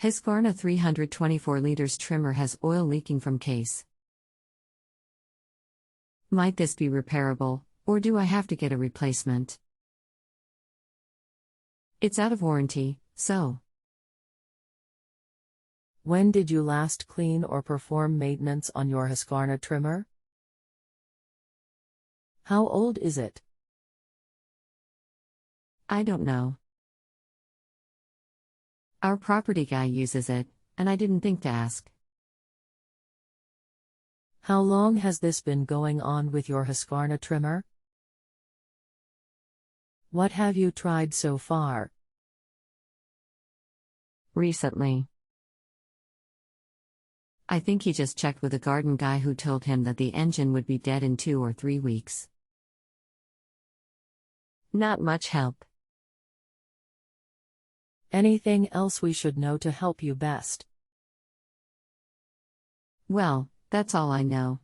Husqvarna 324 liters trimmer has oil leaking from case. Might this be repairable, or do I have to get a replacement? It's out of warranty, so. When did you last clean or perform maintenance on your Husqvarna trimmer? How old is it? I don't know. Our property guy uses it, and I didn't think to ask. How long has this been going on with your Husqvarna trimmer? What have you tried so far? Recently. I think he just checked with a garden guy who told him that the engine would be dead in 2 or 3 weeks. Not much help. Anything else we should know to help you best? Well, that's all I know.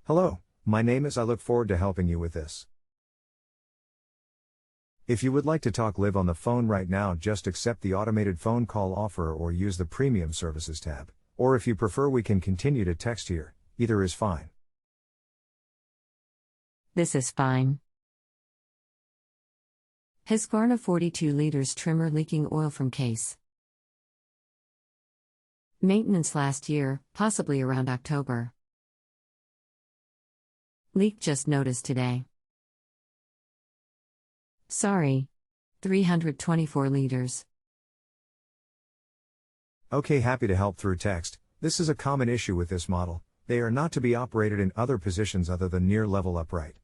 Hello, my name is. I look forward to helping you with this. If you would like to talk live on the phone right now, just accept the automated phone call offer or use the Premium Services tab. Or if you prefer, we can continue to text here. Either is fine. This is fine. Husqvarna 42 liters trimmer leaking oil from case. Maintenance last year, possibly around October. Leak just noticed today. Sorry. 324 liters. Okay, happy to help through text. This is a common issue with this model. They are not to be operated in other positions other than near level upright.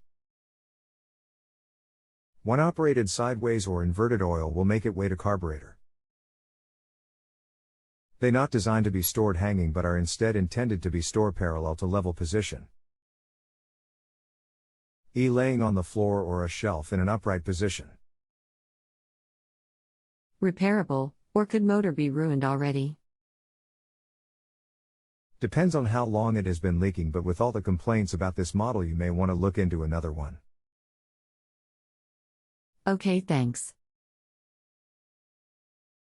When operated sideways or inverted, oil will make it way to carburetor. They not designed to be stored hanging but are instead intended to be stored parallel to level position. Laying on the floor or a shelf in an upright position. Repairable, or could motor be ruined already? Depends on how long it has been leaking, but with all the complaints about this model, you may want to look into another one. Okay, thanks.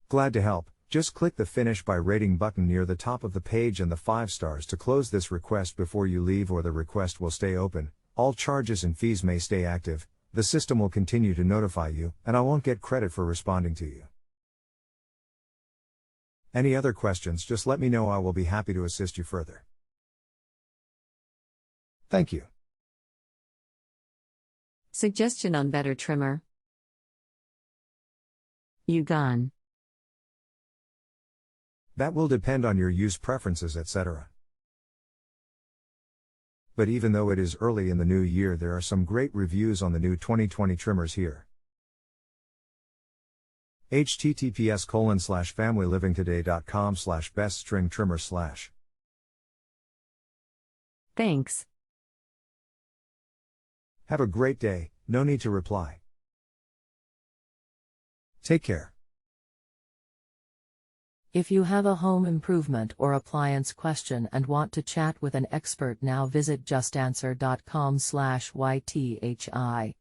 Glad to help. Just click the Finish by Rating button near the top of the page and the 5 stars to close this request before you leave, or the request will stay open. All charges and fees may stay active. The system will continue to notify you, and I won't get credit for responding to you. Any other questions, just let me know. I will be happy to assist you further. Thank you. Suggestion on better trimmer. You gone. That will depend on your use preferences, etc. But even though it is early in the new year, there are some great reviews on the new 2020 trimmers here. https:/familylivingtoday.com/beststringtrimmer/. Thanks. Have a great day. No need to reply. Take care. If you have a home improvement or appliance question and want to chat with an expert now, visit JustAnswer.com/YTHI.